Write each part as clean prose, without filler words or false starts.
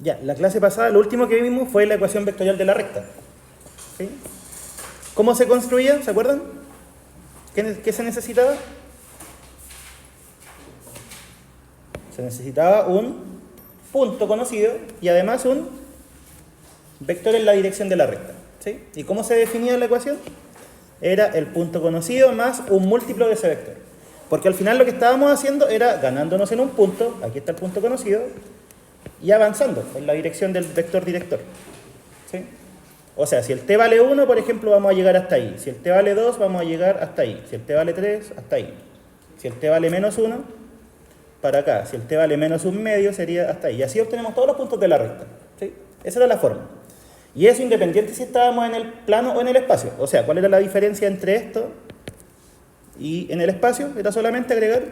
Ya, la clase pasada lo último que vimos fue la ecuación vectorial de la recta. ¿Sí? ¿Cómo se construía? ¿Se acuerdan? ¿Qué se necesitaba? Se necesitaba un punto conocido y además un vector en la dirección de la recta. ¿Sí? ¿Y cómo se definía la ecuación? Era el punto conocido más un múltiplo de ese vector. Porque al final lo que estábamos haciendo era ganándonos en un punto, aquí está el punto conocido, y avanzando en la dirección del vector director. ¿Sí? O sea, si el t vale 1, por ejemplo, vamos a llegar hasta ahí. Si el t vale 2, vamos a llegar hasta ahí. Si el t vale 3, hasta ahí. Si el t vale menos 1, para acá. Si el t vale menos un medio, sería hasta ahí. Y así obtenemos todos los puntos de la recta. ¿Sí? Esa era la forma. Y eso independiente si estábamos en el plano o en el espacio. O sea, ¿cuál era la diferencia entre esto y en el espacio? Era solamente agregar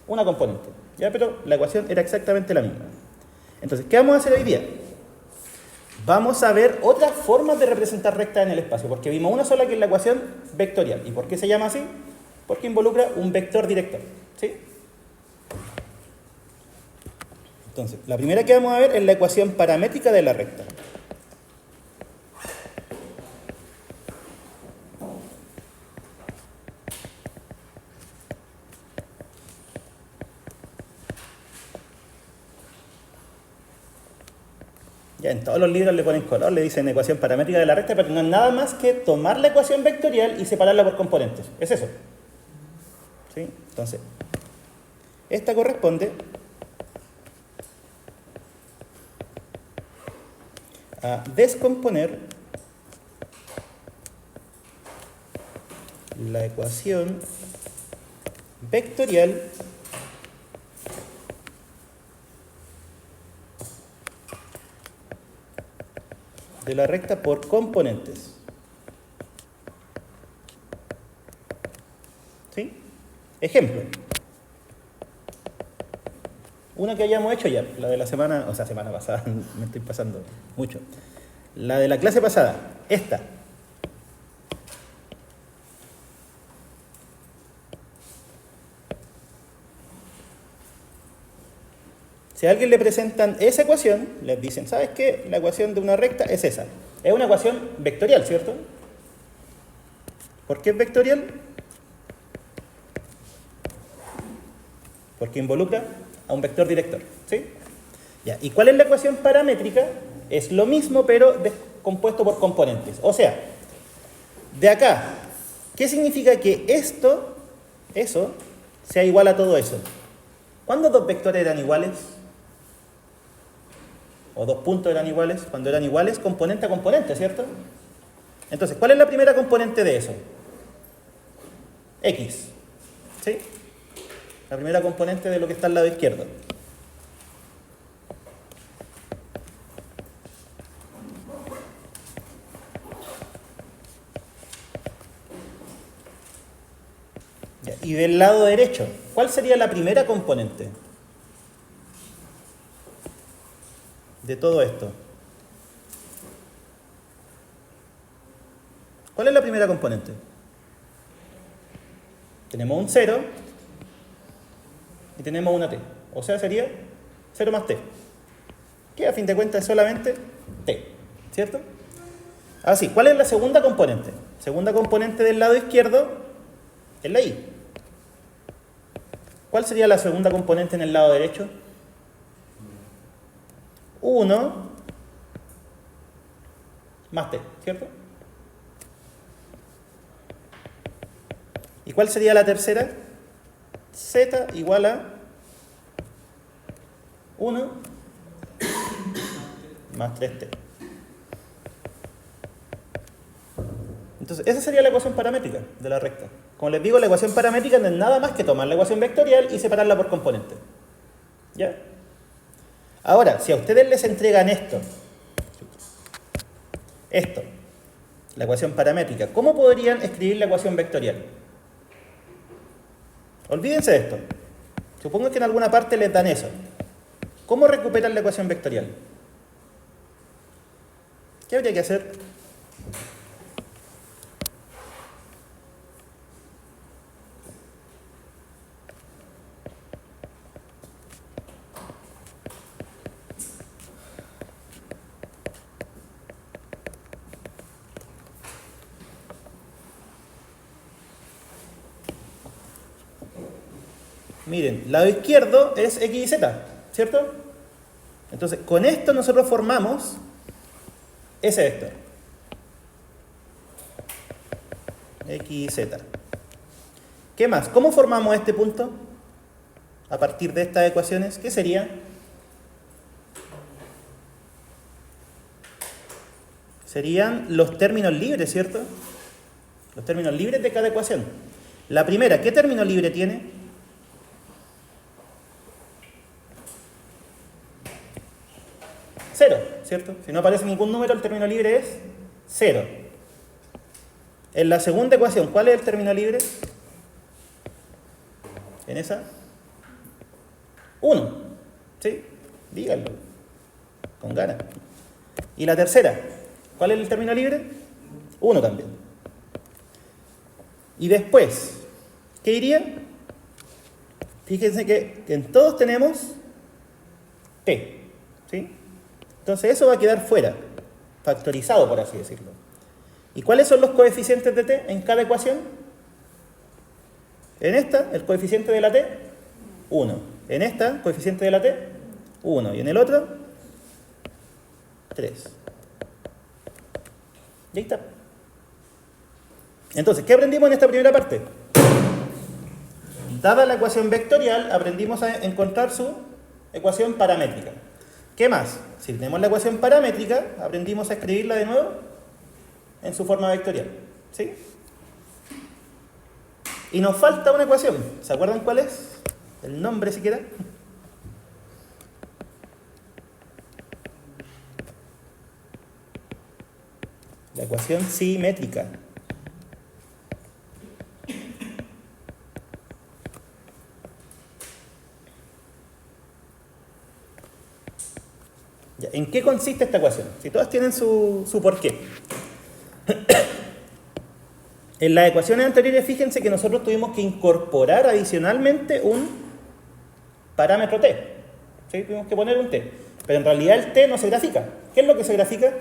una componente. ¿Ya? Pero la ecuación era exactamente la misma. Entonces, ¿qué vamos a hacer hoy día? Vamos a ver otras formas de representar rectas en el espacio, porque vimos una sola que es la ecuación vectorial. ¿Y por qué se llama así? Porque involucra un vector director. ¿Sí? Entonces, la primera que vamos a ver es la ecuación paramétrica de la recta. Ya en todos los libros le ponen color, le dicen ecuación paramétrica de la recta, pero no es nada más que tomar la ecuación vectorial y separarla por componentes. Es eso. ¿Sí? Entonces, esta corresponde a descomponer la ecuación vectorial de la recta por componentes. ¿Sí? Ejemplo. Una que hayamos hecho ya, la de la semana, o sea, semana pasada, me estoy pasando mucho. La de la clase pasada, esta. Si a alguien le presentan esa ecuación, les dicen, ¿sabes qué? La ecuación de una recta es esa. Es una ecuación vectorial, ¿cierto? ¿Por qué es vectorial? Porque involucra a un vector director, ¿sí? Ya. ¿Y cuál es la ecuación paramétrica? Es lo mismo, pero compuesto por componentes. O sea, de acá, ¿qué significa que esto, eso, sea igual a todo eso? ¿Cuándo dos vectores eran iguales? O dos puntos eran iguales. Cuando eran iguales, componente a componente, ¿cierto? Entonces, ¿cuál es la primera componente de eso? X. ¿Sí? La primera componente de lo que está al lado izquierdo. Ya. Y del lado derecho, ¿cuál sería la primera componente de todo esto? ¿Cuál es la primera componente? Tenemos un 0 y tenemos una t. O sea, sería 0 más t. Que a fin de cuentas es solamente t. ¿Cierto? Así, ¿cuál es la segunda componente? Segunda componente del lado izquierdo es la y. ¿Cuál sería la segunda componente en el lado derecho? 1 más t, ¿cierto? ¿Y cuál sería la tercera? Z igual a 1 más 3t. Entonces, esa sería la ecuación paramétrica de la recta. Como les digo, la ecuación paramétrica no es nada más que tomar la ecuación vectorial y separarla por componentes. ¿Ya? Ahora, si a ustedes les entregan esto, la ecuación paramétrica, ¿cómo podrían escribir la ecuación vectorial? Olvídense de esto. Supongo que en alguna parte les dan eso. ¿Cómo recuperan la ecuación vectorial? ¿Qué habría que hacer? Miren, lado izquierdo es x y z, ¿cierto? Entonces, con esto nosotros formamos ese vector. X y z. ¿Qué más? ¿Cómo formamos este punto? A partir de estas ecuaciones, ¿qué sería? Serían los términos libres, ¿cierto? Los términos libres de cada ecuación. La primera, ¿qué término libre tiene? Cero, ¿cierto? Si no aparece ningún número, el término libre es 0. En la segunda ecuación, ¿cuál es el término libre? En esa, 1. ¿Sí? Díganlo. Con ganas. Y la tercera, ¿cuál es el término libre? 1 también. Y después, ¿qué iría? Fíjense que en todos tenemos t. ¿Sí? Entonces eso va a quedar fuera, factorizado por así decirlo. ¿Y cuáles son los coeficientes de t en cada ecuación? En esta, el coeficiente de la t, 1. En esta, coeficiente de la t, 1. Y en el otro, 3. Y ahí está. Entonces, ¿qué aprendimos en esta primera parte? Dada la ecuación vectorial, aprendimos a encontrar su ecuación paramétrica. ¿Qué más? Si tenemos la ecuación paramétrica, aprendimos a escribirla de nuevo en su forma vectorial. ¿Sí? Y nos falta una ecuación. ¿Se acuerdan cuál es? El nombre siquiera. La ecuación simétrica. ¿En qué consiste esta ecuación? Si todas tienen su porqué. En las ecuaciones anteriores, fíjense que nosotros tuvimos que incorporar adicionalmente un parámetro t. ¿Sí? Tuvimos que poner un t. Pero en realidad el t no se grafica. ¿Qué es lo que se grafica?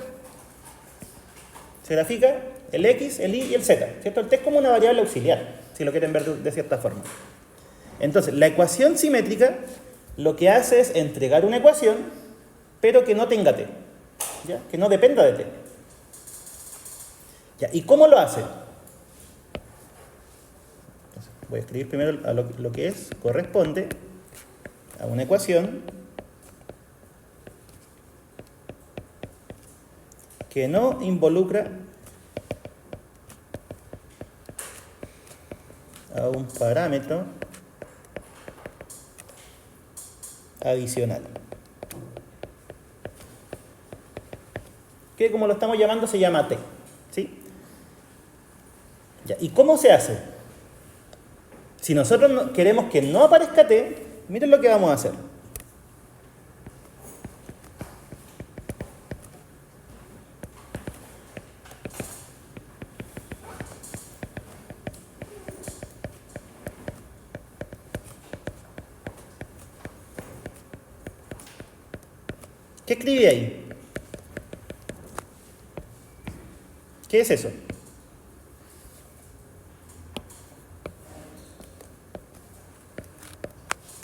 Se grafica el x, el y y el z. ¿Cierto? El t es como una variable auxiliar, si lo quieren ver de cierta forma. Entonces, la ecuación simétrica lo que hace es entregar una ecuación, pero que no tenga t. ¿Ya? Que no dependa de t. ¿Ya? ¿Y cómo lo hace? Voy a escribir primero a lo que es, corresponde a una ecuación que no involucra a un parámetro adicional. Que como lo estamos llamando se llama t. ¿Sí? Ya. ¿Y cómo se hace? Si nosotros queremos que no aparezca t, miren lo que vamos a hacer. ¿Qué escribí ahí? ¿Qué es eso?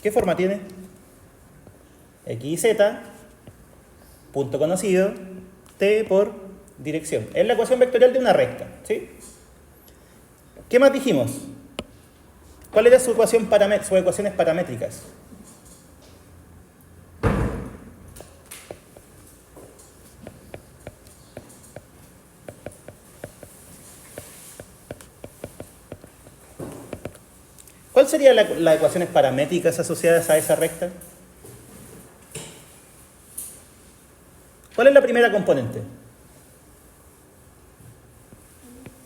¿Qué forma tiene? X y Z, punto conocido, t por dirección. Es la ecuación vectorial de una recta. ¿Sí? ¿Qué más dijimos? ¿Cuál era su ecuación sus ecuaciones paramétricas? ¿Cuál serían las ecuaciones paramétricas asociadas a esa recta? ¿Cuál es la primera componente?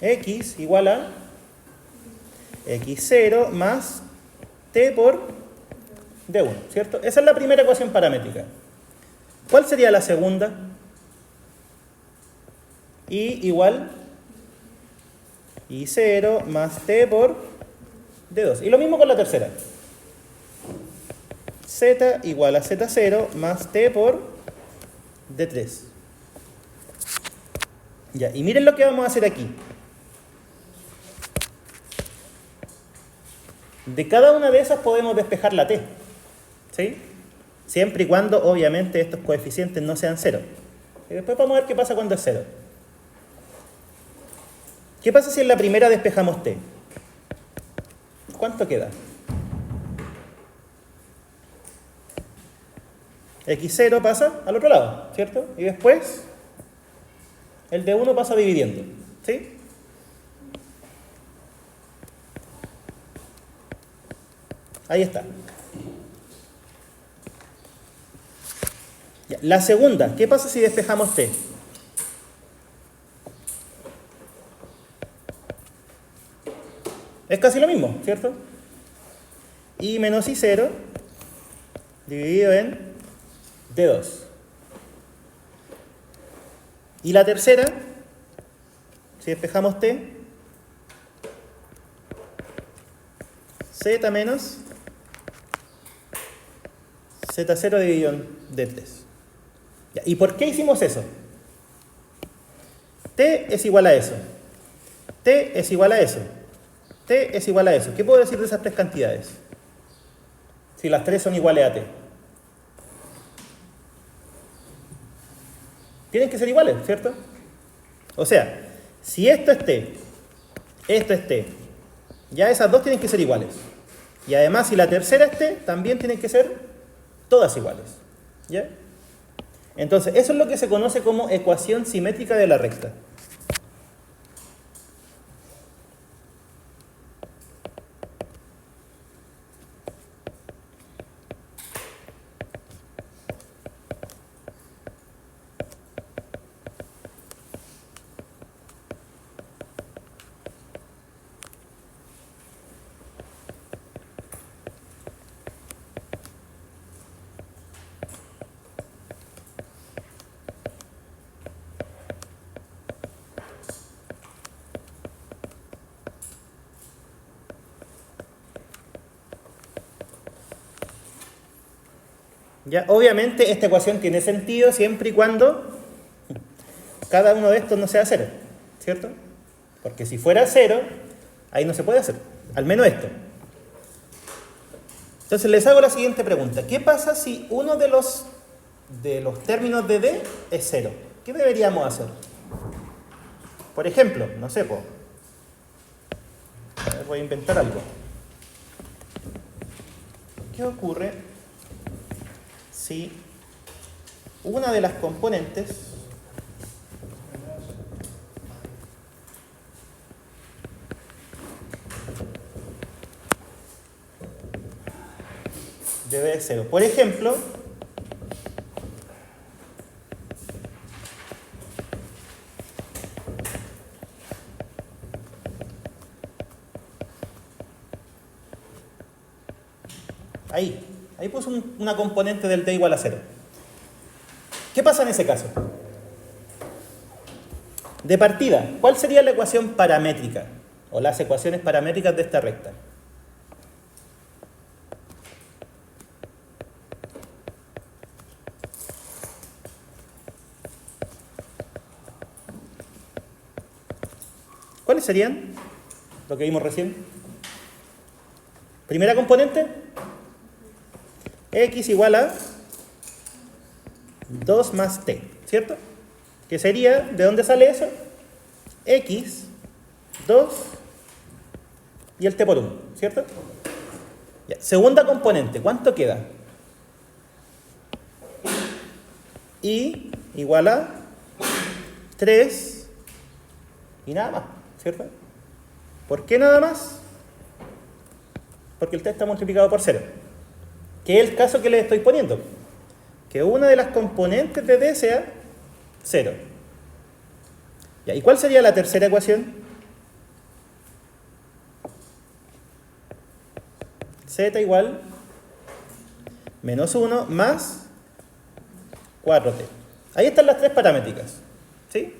X igual a x0 más t por d1, ¿cierto? Esa es la primera ecuación paramétrica. ¿Cuál sería la segunda? Y igual y0 más t por d2. Y lo mismo con la tercera. Z igual a z0 más t por d3. Ya, y miren lo que vamos a hacer aquí. De cada una de esas podemos despejar la t, ¿sí? Siempre y cuando, obviamente, estos coeficientes no sean cero. Y después vamos a ver qué pasa cuando es cero. ¿Qué pasa si en la primera despejamos t? ¿Cuánto queda? X0 pasa al otro lado, ¿cierto? Y después el de 1 pasa dividiendo, ¿sí? Ahí está. Ya, la segunda, ¿qué pasa si despejamos t? Es casi lo mismo, ¿cierto? Y menos I0 dividido en D2. Y la tercera, si despejamos t, z menos Z0 dividido en D3. Ya, ¿y por qué hicimos eso? T es igual a eso. T es igual a eso. T es igual a eso. ¿Qué puedo decir de esas tres cantidades? Si las tres son iguales a T. Tienen que ser iguales, ¿cierto? O sea, si esto es T, esto es T, ya esas dos tienen que ser iguales. Y además, si la tercera es T, también tienen que ser todas iguales. ¿Ya? Entonces, eso es lo que se conoce como ecuación simétrica de la recta. ¿Ya? Obviamente esta ecuación tiene sentido siempre y cuando cada uno de estos no sea cero, ¿cierto? Porque si fuera cero, ahí no se puede hacer, al menos esto. Entonces les hago la siguiente pregunta. ¿Qué pasa si uno de los términos de D es cero? ¿Qué deberíamos hacer? Por ejemplo, no sé, voy a inventar algo. ¿Qué ocurre si una de las componentes de D es cero? Por ejemplo, ahí puso una componente del D igual a 0. ¿Qué pasa en ese caso? De partida, ¿cuál sería la ecuación paramétrica? O las ecuaciones paramétricas de esta recta. ¿Cuáles serían? Lo que vimos recién. Primera componente, x igual a 2 más t, ¿cierto? Que sería, ¿de dónde sale eso? X, 2 y el t por 1, ¿cierto? Ya. Segunda componente, ¿cuánto queda? Y igual a 3 y nada más, ¿cierto? ¿Por qué nada más? Porque el t está multiplicado por 0. Que es el caso que les estoy poniendo. Que una de las componentes de d sea 0. Ya, ¿y cuál sería la tercera ecuación? Z igual menos 1 más 4t. Ahí están las tres paramétricas. ¿Sí?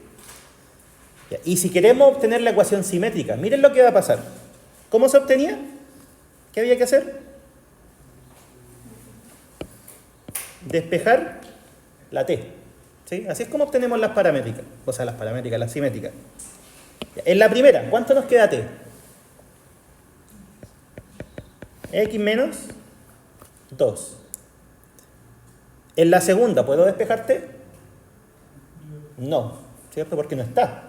Ya, y si queremos obtener la ecuación simétrica, miren lo que va a pasar. ¿Cómo se obtenía? ¿Qué había que hacer? Despejar la t. ¿Sí? Así es como obtenemos las paramétricas. O sea, las paramétricas, las simétricas. En la primera, ¿cuánto nos queda t? X menos 2. En la segunda, ¿puedo despejar t? No, ¿cierto? Porque no está.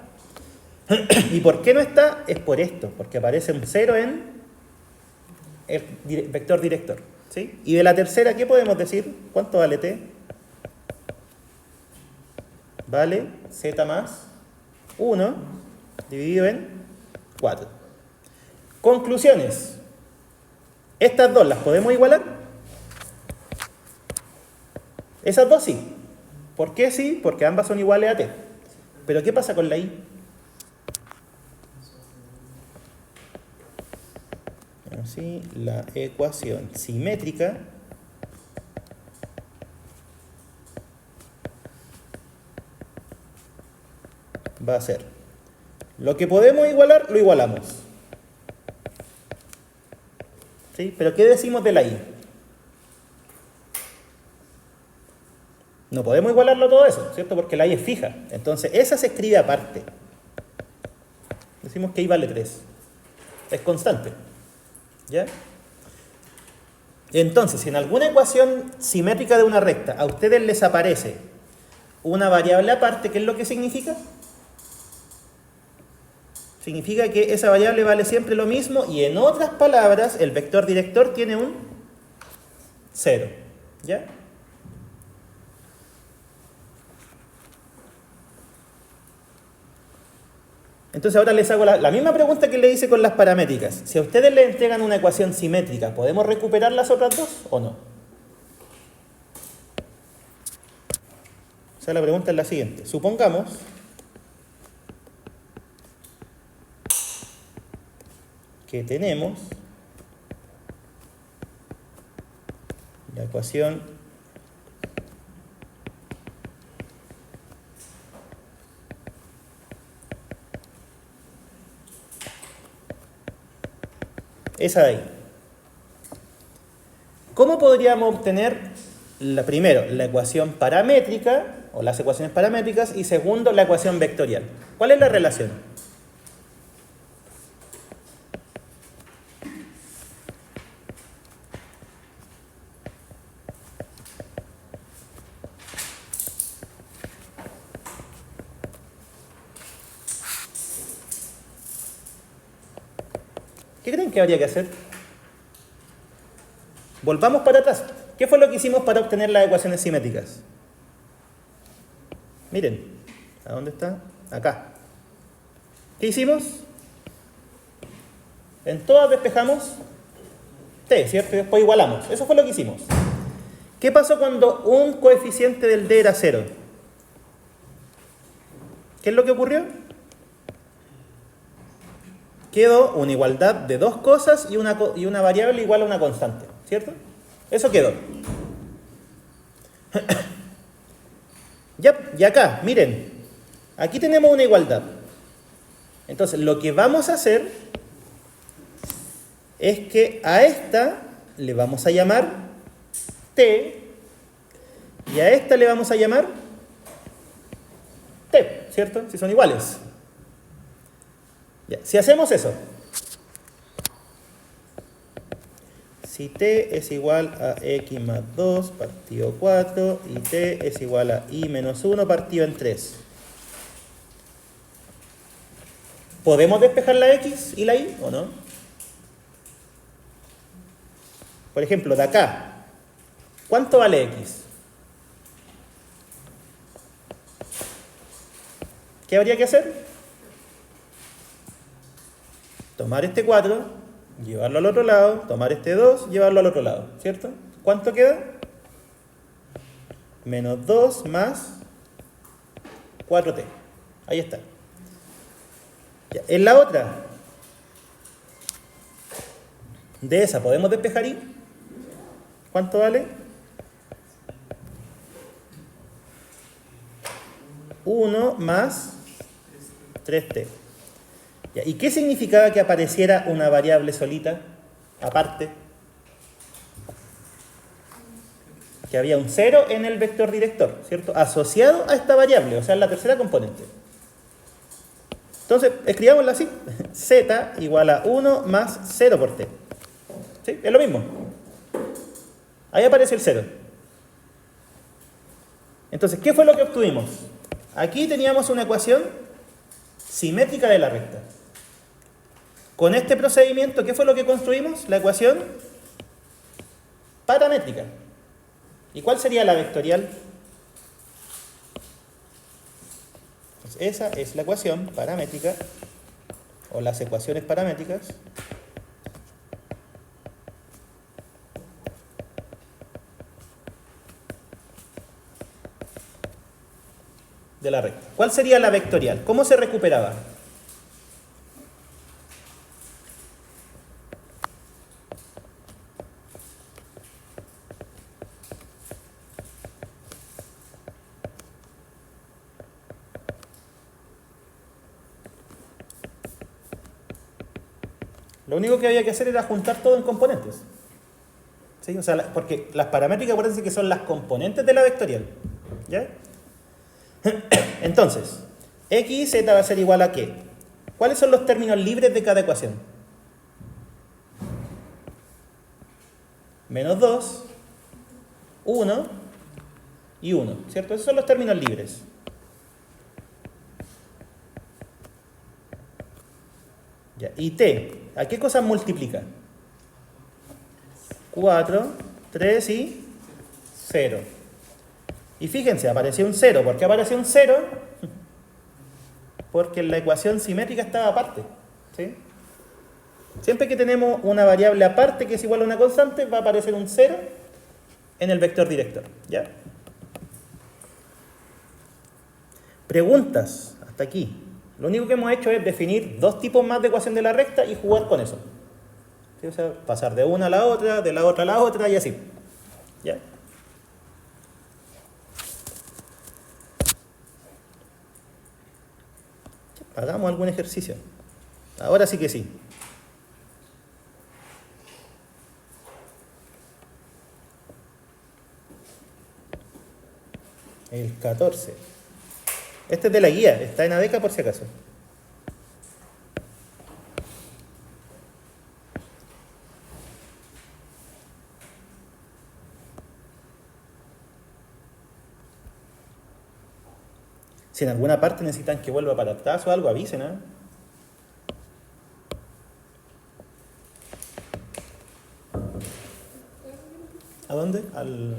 ¿Y por qué no está? Es por esto, porque aparece un 0 en el vector director, ¿sí? Y de la tercera, ¿qué podemos decir? ¿Cuánto vale t? Vale z más 1 dividido en 4. Conclusiones. ¿Estas dos las podemos igualar? Esas dos sí. ¿Por qué sí? Porque ambas son iguales a t. ¿Pero qué pasa con la y? Así, la ecuación simétrica va a ser lo que podemos igualar, lo igualamos. ¿Sí? ¿Pero qué decimos de la y? No podemos igualarlo todo eso, ¿cierto? Porque la y es fija. Entonces, esa se escribe aparte. Decimos que y vale 3. Es constante. ¿Ya? Entonces, si en alguna ecuación simétrica de una recta a ustedes les aparece una variable aparte, ¿qué es lo que significa? Significa que esa variable vale siempre lo mismo y en otras palabras, el vector director tiene un 0. ¿Ya? Entonces ahora les hago la misma pregunta que le hice con las paramétricas. Si a ustedes les entregan una ecuación simétrica, ¿podemos recuperar las otras dos o no? O sea, la pregunta es la siguiente. Supongamos que tenemos la ecuación esa de ahí. ¿Cómo podríamos obtener, primero, la ecuación paramétrica o las ecuaciones paramétricas y segundo, la ecuación vectorial? ¿Cuál es la relación? ¿Qué creen que habría que hacer? Volvamos para atrás. ¿Qué fue lo que hicimos para obtener las ecuaciones simétricas? Miren, ¿a dónde está? Acá. ¿Qué hicimos? En todas despejamos t, ¿cierto? Y después igualamos. Eso fue lo que hicimos. ¿Qué pasó cuando un coeficiente del d era 0? ¿Qué es lo que ocurrió? Quedó una igualdad de dos cosas y una variable igual a una constante, ¿cierto? Eso quedó. Ya, y acá, miren, aquí tenemos una igualdad. Entonces, lo que vamos a hacer es que a esta le vamos a llamar t y a esta le vamos a llamar t, ¿cierto? Si son iguales. Ya, si hacemos eso, si t es igual a x más 2 partido 4 y t es igual a y menos 1 partido en 3, ¿podemos despejar la x y la y o no? Por ejemplo, de acá, ¿cuánto vale x? ¿Qué habría que hacer? Tomar este 4, llevarlo al otro lado, tomar este 2, llevarlo al otro lado, ¿cierto? ¿Cuánto queda? Menos 2 más 4t. Ahí está. Ya, en la otra, de esa, ¿podemos despejar y? ¿Cuánto vale? 1 más 3t. Ya, ¿y qué significaba que apareciera una variable solita, aparte? Que había un 0 en el vector director, ¿cierto? Asociado a esta variable, o sea, en la tercera componente. Entonces, escribámosla así. Z igual a 1 más 0 por t. ¿Sí? Es lo mismo. Ahí aparece el 0. Entonces, ¿qué fue lo que obtuvimos? Aquí teníamos una ecuación simétrica de la recta. Con este procedimiento, ¿qué fue lo que construimos? La ecuación paramétrica. ¿Y cuál sería la vectorial? Pues esa es la ecuación paramétrica, o las ecuaciones paramétricas de la recta. ¿Cuál sería la vectorial? ¿Cómo se recuperaba? Lo único que había que hacer era juntar todo en componentes. ¿Sí? O sea, porque las paramétricas, acuérdense que son las componentes de la vectorial. ¿Ya? Entonces, x y z va a ser igual a ¿qué? ¿Cuáles son los términos libres de cada ecuación? Menos 2, 1 y 1, ¿cierto? Esos son los términos libres. Ya. Y t, ¿a qué cosas multiplica? 4, 3 y 0. Y fíjense, apareció un 0. ¿Por qué apareció un 0? Porque la ecuación simétrica estaba aparte. ¿Sí? Siempre que tenemos una variable aparte que es igual a una constante, va a aparecer un 0 en el vector director. ¿Ya? Preguntas hasta aquí. Lo único que hemos hecho es definir dos tipos más de ecuación de la recta y jugar con eso. ¿Sí? O sea, pasar de una a la otra, de la otra a la otra y así. ¿Ya? Hagamos algún ejercicio. Ahora sí que sí. El 14. Este es de la guía, está en ADECA por si acaso. Si en alguna parte necesitan que vuelva para atrás o algo, avisen, ¿eh? ¿A dónde? Al...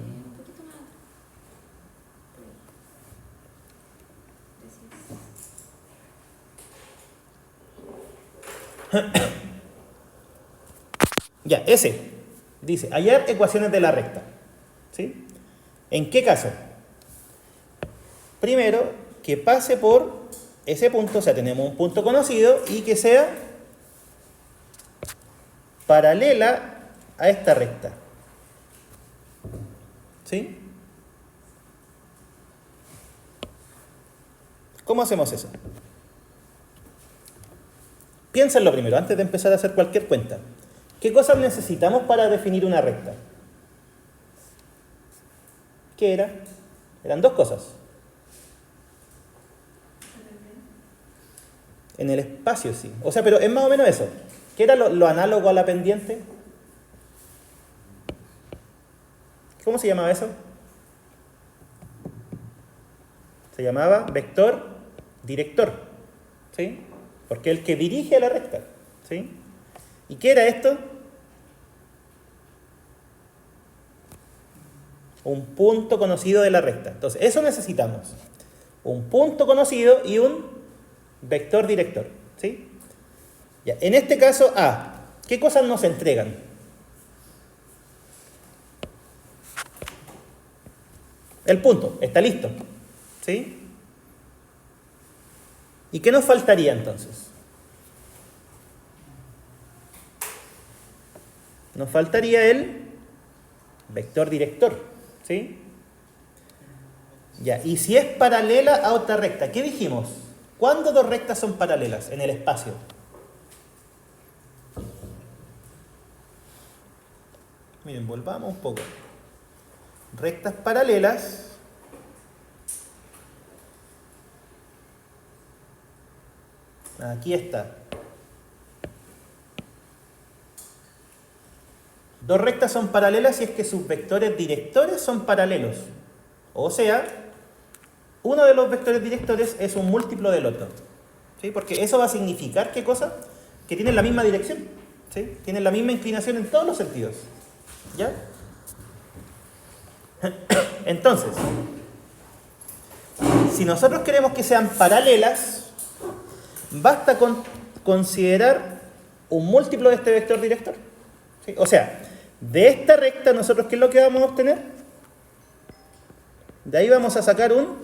Ya, ese. Dice, hallar ecuaciones de la recta. ¿Sí? ¿En qué caso? Primero, que pase por ese punto, o sea, tenemos un punto conocido y que sea paralela a esta recta. ¿Sí? ¿Cómo hacemos eso? Piénsenlo primero, antes de empezar a hacer cualquier cuenta. ¿Qué cosas necesitamos para definir una recta? ¿Qué era? Eran dos cosas. En el espacio, sí. O sea, pero es más o menos eso. ¿Qué era lo análogo a la pendiente? ¿Cómo se llamaba eso? Se llamaba vector director. ¿Sí? Porque es el que dirige a la recta. ¿Sí? ¿Y qué era esto? Un punto conocido de la recta. Entonces, eso necesitamos. Un punto conocido y un vector director. ¿Sí? Ya. En este caso, A. ¿Qué cosas nos entregan? El punto. Está listo. ¿Sí? ¿Y qué nos faltaría entonces? Nos faltaría el vector director. ¿Sí? Ya. Y si es paralela a otra recta, ¿qué dijimos? ¿Cuándo dos rectas son paralelas en el espacio? Miren, volvamos un poco. Rectas paralelas aquí está. Dos rectas son paralelas si es que sus vectores directores son paralelos. O sea, uno de los vectores directores es un múltiplo del otro. ¿Sí? Porque eso va a significar, ¿qué cosa? Que tienen la misma dirección. ¿Sí? Tienen la misma inclinación en todos los sentidos. ¿Ya? Entonces, si nosotros queremos que sean paralelas, basta con considerar un múltiplo de este vector director. ¿Sí? O sea, de esta recta, nosotros, ¿qué es lo que vamos a obtener? De ahí vamos a sacar un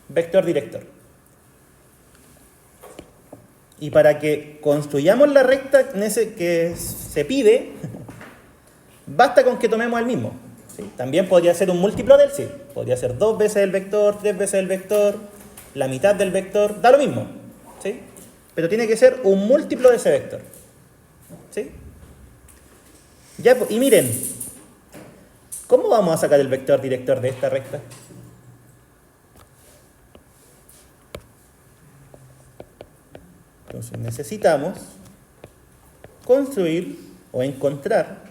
vector director. Y para que construyamos la recta que se pide, basta con que tomemos el mismo. ¿Sí? También podría ser un múltiplo del sí. Podría ser 2 veces el vector, 3 veces el vector, la mitad del vector, da lo mismo. ¿Sí? Pero tiene que ser un múltiplo de ese vector. ¿Sí? Ya, y miren, ¿cómo vamos a sacar el vector director de esta recta? Entonces necesitamos construir o encontrar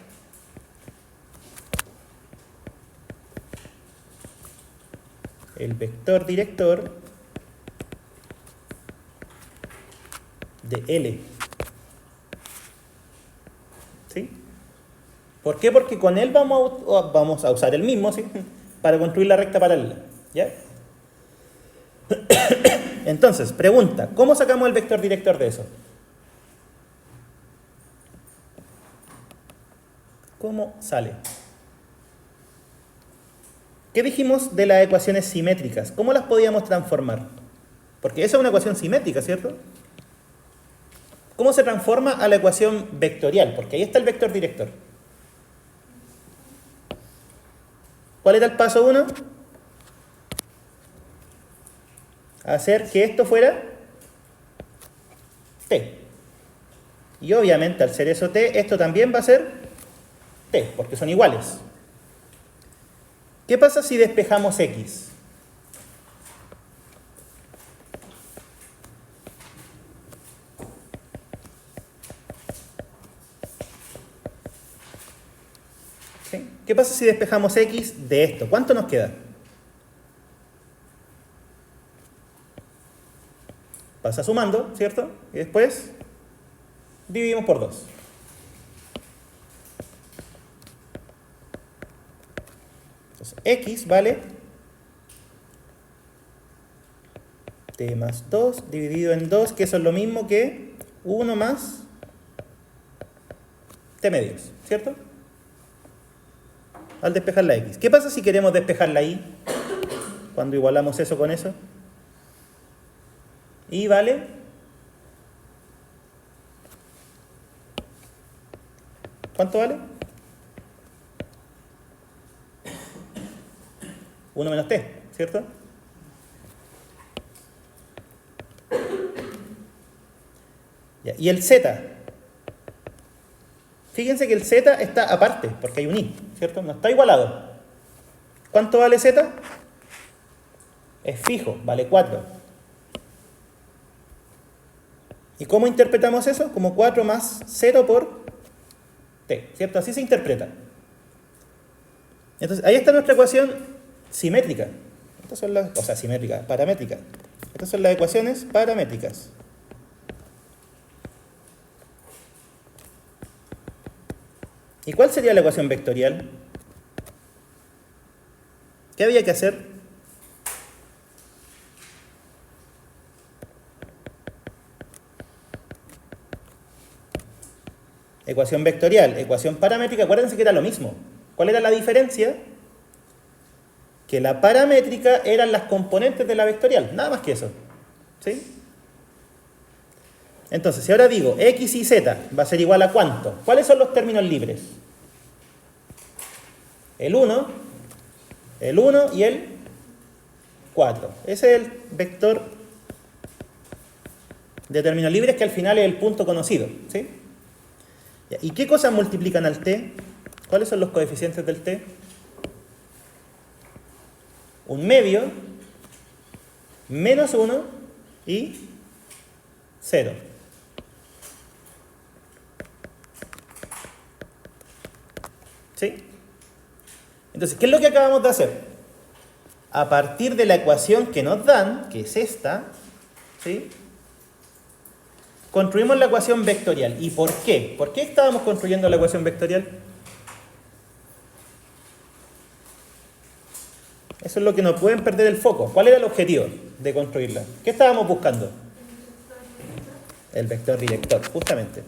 el vector director de L. ¿Sí? ¿Por qué? Porque con él vamos a usar el mismo, ¿sí? Para construir la recta paralela. ¿Ya? Entonces, pregunta, ¿cómo sacamos el vector director de eso? ¿Cómo sale? ¿Qué dijimos de las ecuaciones simétricas? ¿Cómo las podíamos transformar? Porque esa es una ecuación simétrica, ¿cierto? ¿Cómo se transforma a la ecuación vectorial? Porque ahí está el vector director. ¿Cuál era el paso 1? Hacer que esto fuera t. Y obviamente al ser eso t, esto también va a ser t, porque son iguales. ¿Qué pasa si despejamos x? ¿Sí? ¿Qué pasa si despejamos x de esto? ¿Cuánto nos queda? Pasa sumando, ¿cierto? Y después dividimos por 2. Entonces, x vale t más 2 dividido en 2, que eso es lo mismo que 1 más t medios, ¿cierto? Al despejar la x. ¿Qué pasa si queremos despejar la y? Cuando igualamos eso con eso. Y vale ¿cuánto vale? 1 menos t, ¿cierto? Ya, y el z. Fíjense que el z está aparte, porque hay un i, ¿cierto? No está igualado. ¿Cuánto vale z? Es fijo, vale 4. ¿Y cómo interpretamos eso? Como 4 más 0 por t, ¿cierto? Así se interpreta. Entonces, ahí está nuestra ecuación simétrica. Estas son las, o sea, simétrica, paramétrica. Estas son las ecuaciones paramétricas. ¿Y cuál sería la ecuación vectorial? ¿Qué había que hacer? Ecuación vectorial, ecuación paramétrica, acuérdense que era lo mismo. ¿Cuál era la diferencia? Que la paramétrica eran las componentes de la vectorial, nada más que eso. ¿Sí? Entonces, si ahora digo x y z va a ser igual a ¿cuánto? ¿Cuáles son los términos libres? El 1 y el 4. Ese es el vector de términos libres que al final es el punto conocido. ¿Sí? ¿Y qué cosas multiplican al t? ¿Cuáles son los coeficientes del t? Un medio, menos 1 y 0. Entonces, ¿qué es lo que acabamos de hacer? A partir de la ecuación que nos dan, que es esta, ¿sí? Construimos la ecuación vectorial. ¿Y por qué? ¿Por qué estábamos construyendo la ecuación vectorial? Eso es lo que nos pueden perder el foco. ¿Cuál era el objetivo de construirla? ¿Qué estábamos buscando? El vector director, justamente.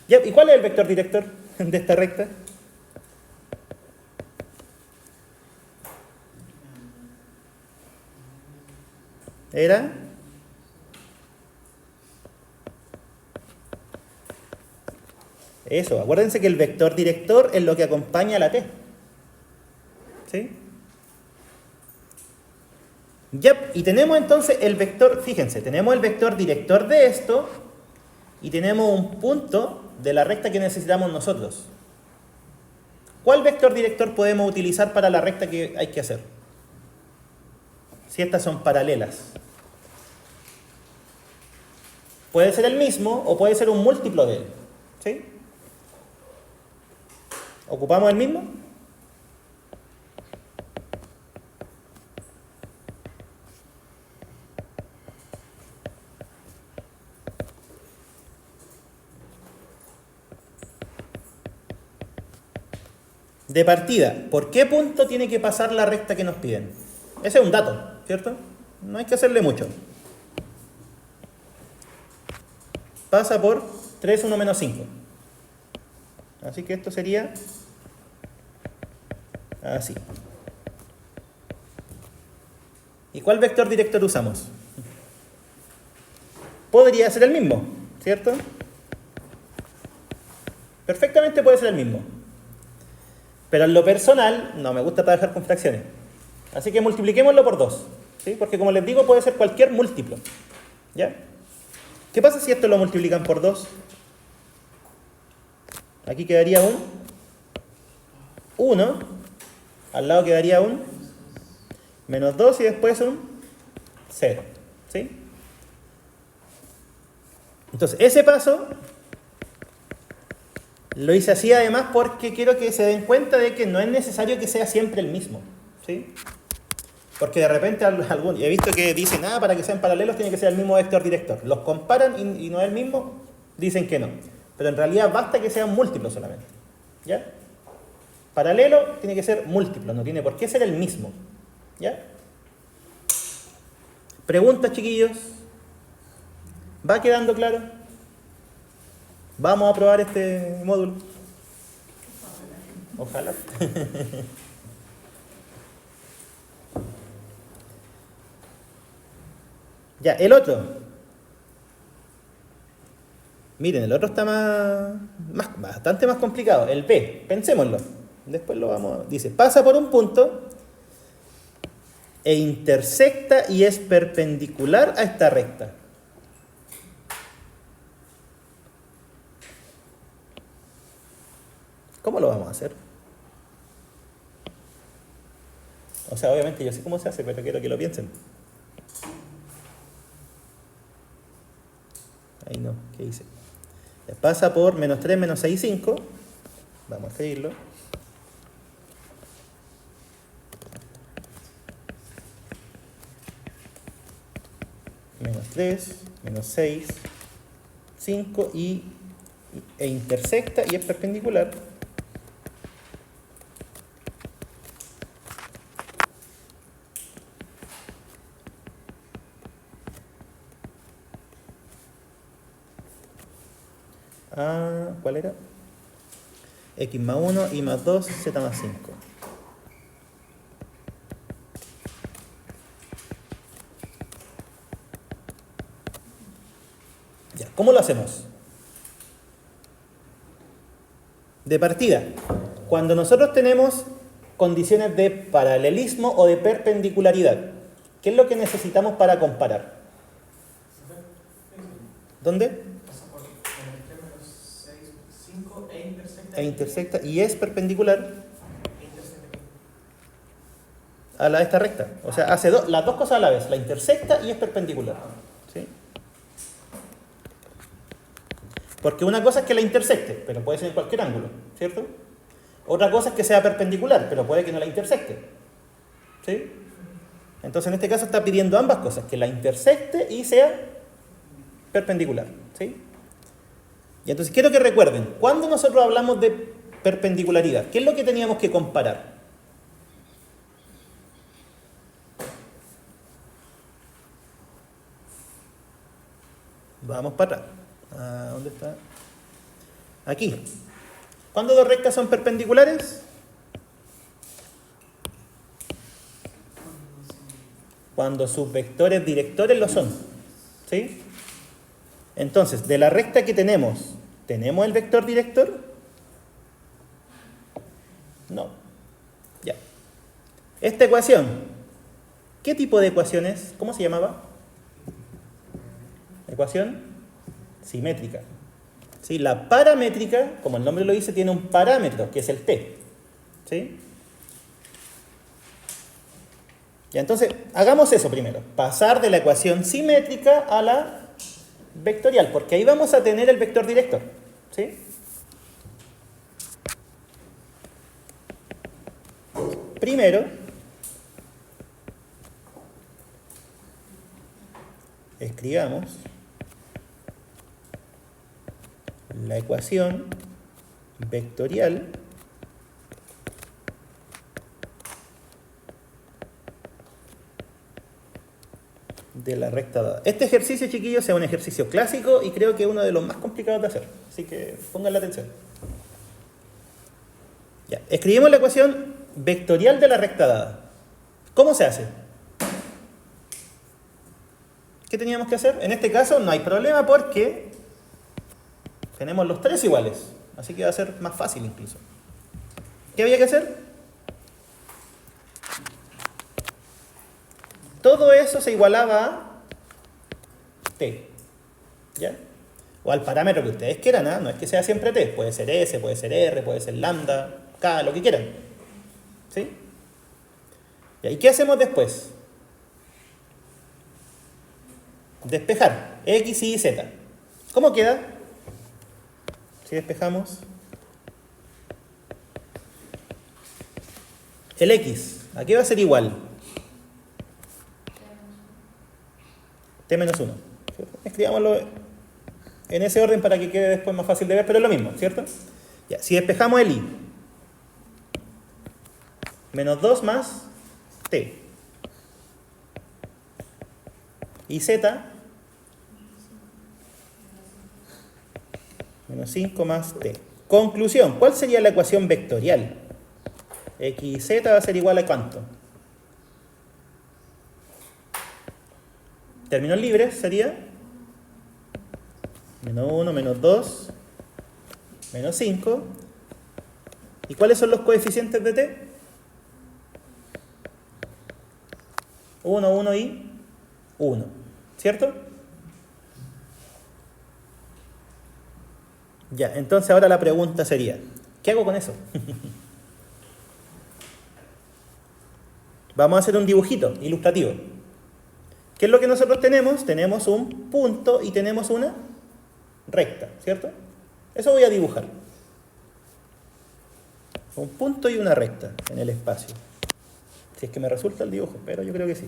¿Y cuál es el vector director de esta recta? Era eso. Acuérdense que el vector director es lo que acompaña a la t. ¿Sí? Yep. Y tenemos entonces el vector, fíjense, tenemos el vector director de esto y tenemos un punto de la recta que necesitamos nosotros. ¿Cuál vector director podemos utilizar para la recta que hay que hacer? Si estas son paralelas. Puede ser el mismo o puede ser un múltiplo de él. ¿Sí? ¿Ocupamos el mismo? De partida, ¿por qué punto tiene que pasar la recta que nos piden? Ese es un dato, ¿cierto? No hay que hacerle mucho. Pasa por 3, 1, menos 5. Así que esto sería así. ¿Y cuál vector director usamos? Podría ser el mismo, ¿cierto? Perfectamente puede ser el mismo. Pero en lo personal, no me gusta trabajar con fracciones. Así que multipliquémoslo por 2. ¿Sí? Porque como les digo, puede ser cualquier múltiplo. ¿Ya? ¿Qué pasa si esto lo multiplican por 2? Aquí quedaría un 1. Al lado quedaría un menos 2 y después un 0. ¿Sí? Entonces, ese paso lo hice así además porque quiero que se den cuenta de que no es necesario que sea siempre el mismo. ¿Sí? Porque de repente he visto que dicen, para que sean paralelos tiene que ser el mismo vector director. Los comparan y no es el mismo, dicen que no. Pero en realidad basta que sean múltiplos solamente. ¿Ya? Paralelo tiene que ser múltiplo, no tiene por qué ser el mismo. ¿Ya? ¿Preguntas, chiquillos? ¿Va quedando claro? Vamos a probar este módulo. Ojalá. Ya, el otro. Miren, el otro está bastante más complicado. El B, pensémoslo. Después lo vamos. Dice, pasa por un punto e intersecta y es perpendicular a esta recta. ¿Cómo lo vamos a hacer? O sea, obviamente yo sé cómo se hace, pero quiero que lo piensen. Ahí no, ¿qué hice? Pasa por menos 3, menos 6, 5. Vamos a escribirlo. Menos 3, menos 6, 5 e intersecta y es perpendicular. ¿Cuál era? X más 1, Y más 2, Z más 5. Ya, ¿cómo lo hacemos? De partida, cuando nosotros tenemos condiciones de paralelismo o de perpendicularidad, ¿qué es lo que necesitamos para comparar? ¿Dónde? E intersecta y es perpendicular a esta recta. O sea, hace las dos cosas a la vez. La intersecta y es perpendicular. ¿Sí? Porque una cosa es que la intersecte, pero puede ser en cualquier ángulo, ¿cierto? Otra cosa es que sea perpendicular, pero puede que no la intersecte. ¿Sí? Entonces en este caso está pidiendo ambas cosas, que la intersecte y sea perpendicular. ¿Sí? Y entonces quiero que recuerden, cuando nosotros hablamos de perpendicularidad, ¿qué es lo que teníamos que comparar? Vamos para atrás. ¿Dónde está? Aquí. ¿Cuándo dos rectas son perpendiculares? Cuando sus vectores directores lo son. ¿Sí? Entonces, de la recta que tenemos, ¿tenemos el vector director? No. Ya. Esta ecuación, ¿qué tipo de ecuación es? ¿Cómo se llamaba? Ecuación simétrica. ¿Sí? La paramétrica, como el nombre lo dice, tiene un parámetro, que es el t. ¿Sí? Ya, entonces, hagamos eso primero. Pasar de la ecuación simétrica a la vectorial, porque ahí vamos a tener el vector director. ¿Sí? Primero, escribamos la ecuación vectorial de la recta dada. Este ejercicio, chiquillos, es un ejercicio clásico y creo que es uno de los más complicados de hacer. Así que pongan la atención. Ya, escribimos la ecuación vectorial de la recta dada. ¿Cómo se hace? ¿Qué teníamos que hacer? En este caso no hay problema porque tenemos los tres iguales. Así que va a ser más fácil incluso. ¿Qué había que hacer? Todo eso se igualaba a t. ¿Ya? O al parámetro que ustedes quieran, ¿eh? No es que sea siempre t. Puede ser s, puede ser r, puede ser lambda, k, lo que quieran. ¿Sí? ¿Y qué hacemos después? Despejar x, y z. ¿Cómo queda? Si despejamos el x, ¿a qué va a ser igual? t menos 1. Escribámoslo en ese orden para que quede después más fácil de ver, pero es lo mismo, ¿cierto? Ya, si despejamos el i, menos 2 más t. Y z, menos 5 más t. Conclusión, ¿cuál sería la ecuación vectorial? xz va a ser igual a ¿cuánto? Términos libres sería menos 1, menos 2, menos 5. ¿Y cuáles son los coeficientes de t? 1, 1 y 1. ¿Cierto? Ya, entonces ahora la pregunta sería, ¿qué hago con eso? Vamos a hacer un dibujito ilustrativo. ¿Qué es lo que nosotros tenemos? Tenemos un punto y tenemos una recta, ¿cierto? Eso voy a dibujar. Un punto y una recta en el espacio. Si es que me resulta el dibujo, pero yo creo que sí.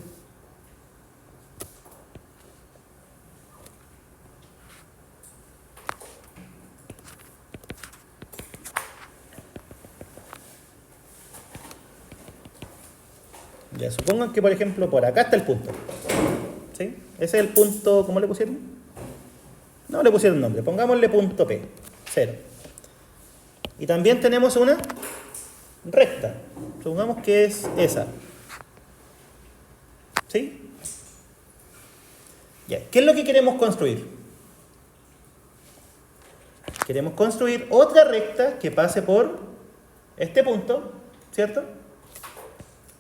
Ya, supongan que, por ejemplo, por acá está el punto. ¿Sí? Ese es el punto, ¿cómo le pusieron? No le pusieron nombre, pongámosle punto P, 0. Y también tenemos una recta, supongamos que es esa. ¿Sí? Ya, ¿qué es lo que queremos construir? Queremos construir otra recta que pase por este punto, ¿cierto?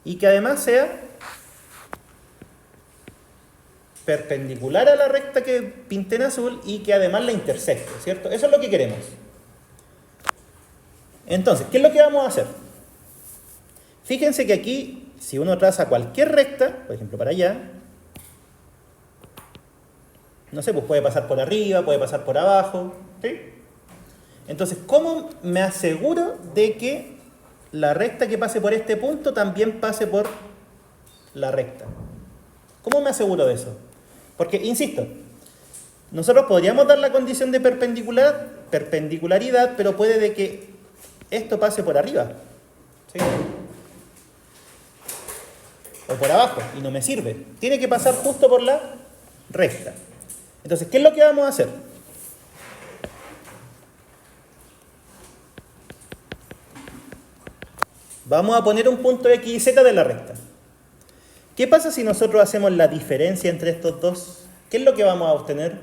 Y que además sea perpendicular a la recta que pinté en azul y que además la intersecte, ¿cierto? Eso es lo que queremos. Entonces, ¿qué es lo que vamos a hacer? Fíjense que aquí, si uno traza cualquier recta, por ejemplo para allá, no sé, pues puede pasar por arriba, puede pasar por abajo, ¿sí? Entonces, ¿cómo me aseguro de que la recta que pase por este punto también pase por la recta. ¿Cómo me aseguro de eso? Porque, insisto, nosotros podríamos dar la condición de perpendicularidad, pero puede de que esto pase por arriba, ¿sí? O por abajo, y no me sirve. Tiene que pasar justo por la recta. Entonces, ¿qué es lo que vamos a hacer? Vamos a poner un punto X y Z de la recta. ¿Qué pasa si nosotros hacemos la diferencia entre estos dos? ¿Qué es lo que vamos a obtener?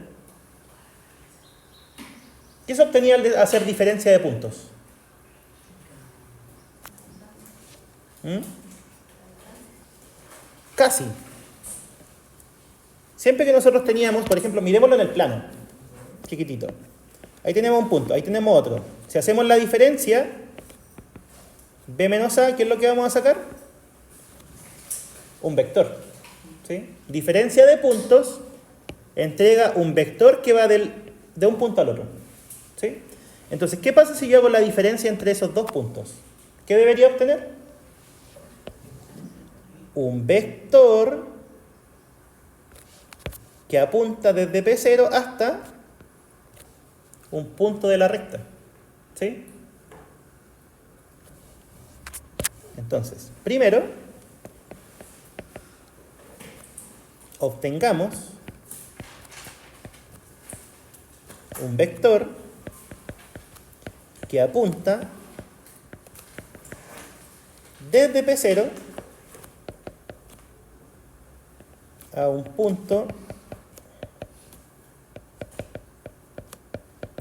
¿Qué se obtenía al hacer diferencia de puntos? Casi. Siempre que nosotros teníamos, por ejemplo, miremoslo en el plano, chiquitito. Ahí tenemos un punto, ahí tenemos otro. Si hacemos la diferencia, B menos A, ¿qué es lo que vamos a sacar? Un vector. ¿Sí? Diferencia de puntos entrega un vector que va de un punto al otro. ¿Sí? Entonces, ¿qué pasa si yo hago la diferencia entre esos dos puntos? ¿Qué debería obtener? Un vector que apunta desde P0 hasta un punto de la recta. ¿Sí? Entonces, primero, obtengamos un vector que apunta desde P0 a un punto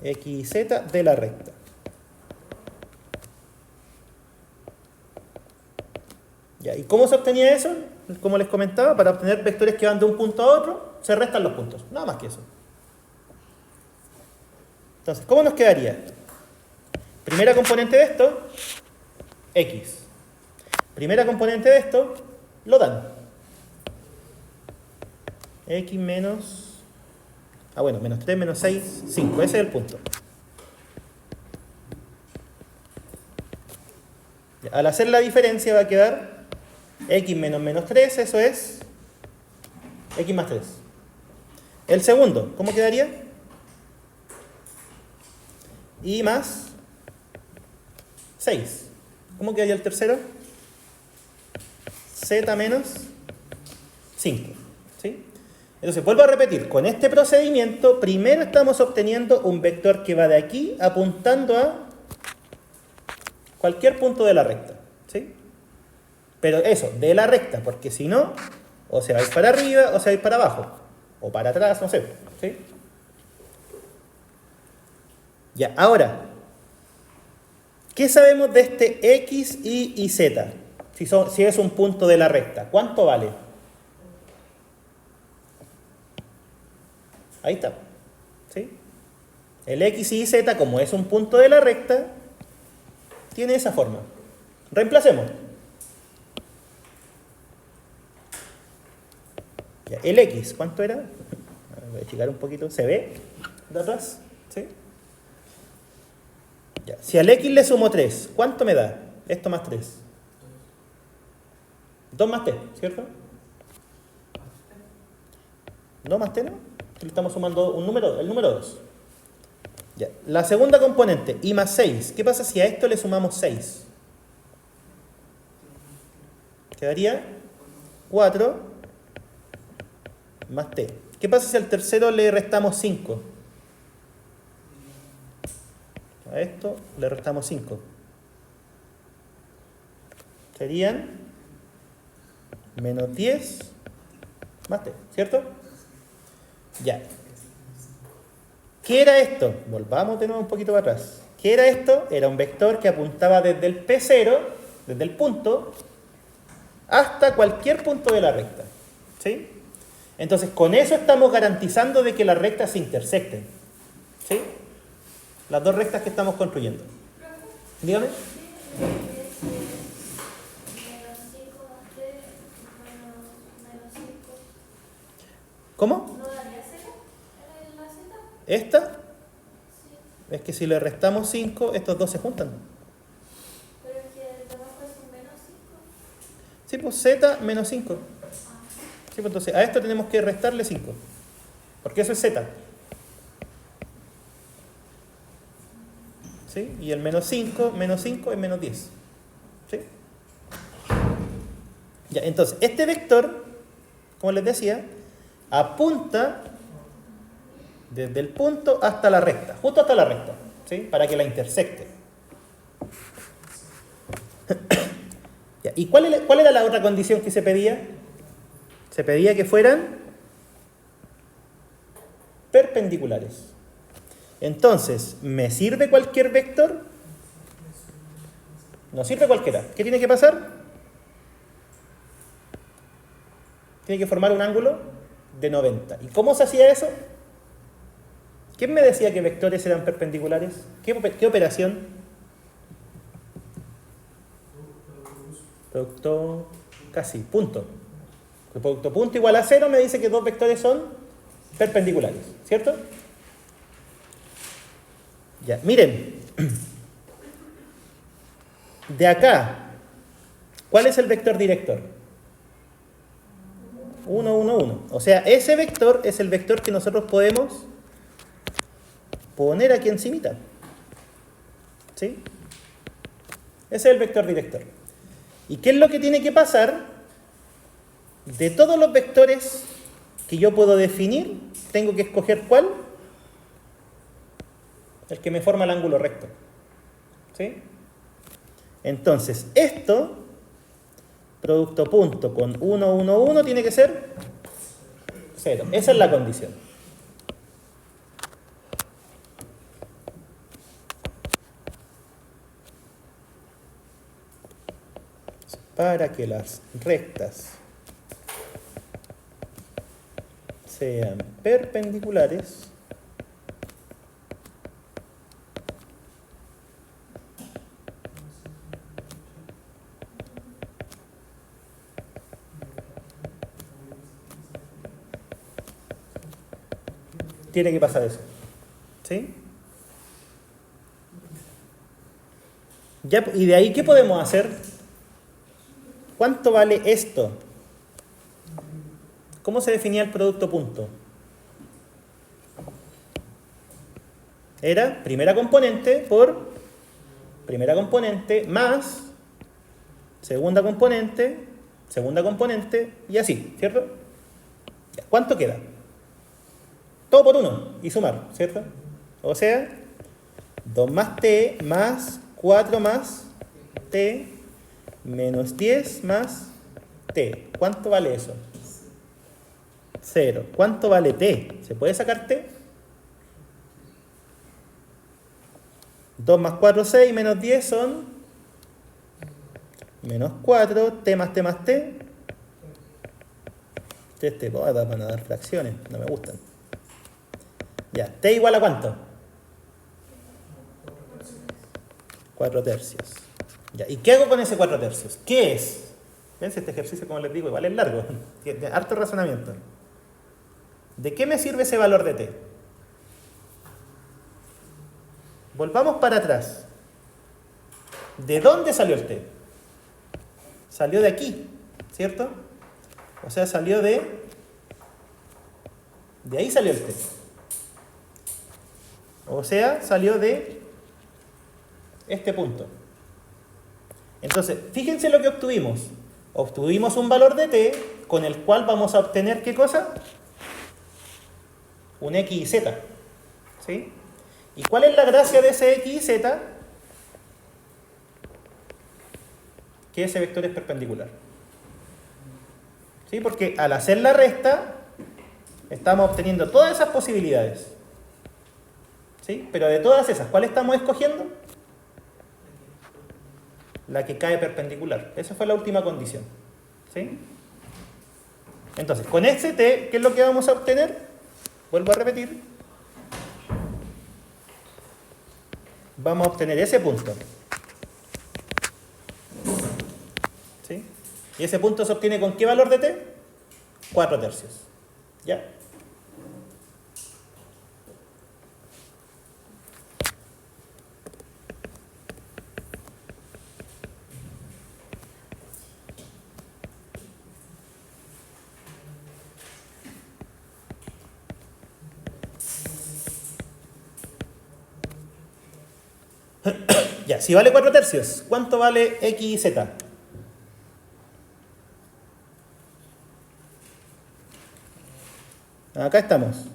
X y Z de la recta. Ya, ¿y cómo se obtenía eso? Como les comentaba, para obtener vectores que van de un punto a otro, se restan los puntos. Nada más que eso. Entonces, ¿cómo nos quedaría? Primera componente de esto, X. Primera componente de esto, lo dan. X menos... menos 3, menos 6, 5. Ese es el punto. Ya, al hacer la diferencia va a quedar X menos menos 3, eso es X más 3. El segundo, ¿cómo quedaría? Y más 6. ¿Cómo quedaría el tercero? Z menos 5. ¿Sí? Entonces, vuelvo a repetir, con este procedimiento, primero estamos obteniendo un vector que va de aquí apuntando a cualquier punto de la recta. ¿Sí? Pero eso, de la recta, porque si no, o se va a ir para arriba o se va a ir para abajo, o para atrás, no sé. ¿Sí? Ya, ahora, ¿qué sabemos de este X, Y y Z? Si es un punto de la recta, ¿cuánto vale? Ahí está. ¿Sí? El X, Y, Z, como es un punto de la recta, tiene esa forma. Reemplacemos. Ya, el X, ¿cuánto era? Voy a achicar un poquito. ¿Se ve de atrás? ¿Sí? Ya. Si al X le sumo 3, ¿cuánto me da? Esto más 3. 2 más T, ¿cierto? 2 más T, ¿no? Le estamos sumando un número, el número 2. Ya. La segunda componente, Y más 6. ¿Qué pasa si a esto le sumamos 6? Quedaría 4 más T. ¿Qué pasa si al tercero le restamos 5? A esto le restamos 5. Serían menos 10 más T, ¿cierto? Ya. ¿Qué era esto? Volvamos de nuevo un poquito para atrás. ¿Qué era esto? Era un vector que apuntaba desde el P0, desde el punto, hasta cualquier punto de la recta. ¿Sí? Entonces, con eso estamos garantizando de que las rectas se intersecten. ¿Sí? Las dos rectas que estamos construyendo. Dígame. ¿Cómo? ¿Esta? Es que si le restamos 5, estos dos se juntan. Pero es que Sí, pues z menos 5. Sí, pues entonces a esto tenemos que restarle 5. Porque eso es z. ¿Sí? Y el menos 5 es menos 10. ¿Sí? Ya, entonces, este vector, como les decía, apunta desde el punto hasta la recta, justo hasta la recta, ¿sí? Para que la intersecte. Ya, ¿y cuál era la otra condición que se pedía? Se pedía que fueran perpendiculares. Entonces, ¿me sirve cualquier vector? No sirve cualquiera. ¿Qué tiene que pasar? Tiene que formar un ángulo de 90. ¿Y cómo se hacía eso? ¿Quién me decía que vectores eran perpendiculares? ¿Qué operación? Producto casi, punto. El producto punto igual a 0 me dice que dos vectores son perpendiculares, ¿cierto? Ya, miren. De acá, ¿cuál es el vector director? 1, 1, 1. O sea, ese vector es el vector que nosotros podemos poner aquí encimita. ¿Sí? Ese es el vector director. ¿Y qué es lo que tiene que pasar? De todos los vectores que yo puedo definir, tengo que escoger ¿cuál? El que me forma el ángulo recto. ¿Sí? Entonces, esto, producto punto con 1, 1, 1, tiene que ser 0. Esa es la condición. Para que las rectas sean perpendiculares, tiene que pasar eso. ¿Sí? Ya, y de ahí, ¿qué podemos hacer? ¿Cuánto vale esto? ¿Cómo se definía el producto punto? Era primera componente por primera componente más segunda componente y así, ¿cierto? ¿Cuánto queda? Todo por 1 y sumar, ¿cierto? O sea, 2 más t más 4 más t menos 10 más t. ¿Cuánto vale eso? 0. ¿Cuánto vale t? ¿Se puede sacar t? 2 más 4, 6, menos 10 son menos 4, t más t más t. Van a dar fracciones, no me gustan. Ya, t igual a ¿cuánto? 4 tercios. Ya, ¿y qué hago con ese 4 tercios? ¿Qué es? ¿Ven? Este ejercicio, como les digo, igual es largo. Tiene harto razonamiento. ¿De qué me sirve ese valor de t? Volvamos para atrás. ¿De dónde salió el t? Salió de aquí, ¿cierto? O sea, salió de ahí salió el t. O sea, salió de este punto. Entonces, fíjense lo que obtuvimos. Obtuvimos un valor de t con el cual vamos a obtener ¿qué cosa? Un x y z. ¿Sí? ¿Y cuál es la gracia de ese x y z? Que ese vector es perpendicular. ¿Sí? Porque al hacer la resta, estamos obteniendo todas esas posibilidades. ¿Sí? Pero de todas esas, ¿cuál estamos escogiendo? La que cae perpendicular. Esa fue la última condición. ¿Sí? Entonces, con este t, ¿qué es lo que vamos a obtener? Vuelvo a repetir. Vamos a obtener ese punto. ¿Sí? ¿Y ese punto se obtiene con qué valor de t? 4 tercios. ¿Ya? Ya, si vale 4 tercios, ¿cuánto vale x y z? Acá estamos.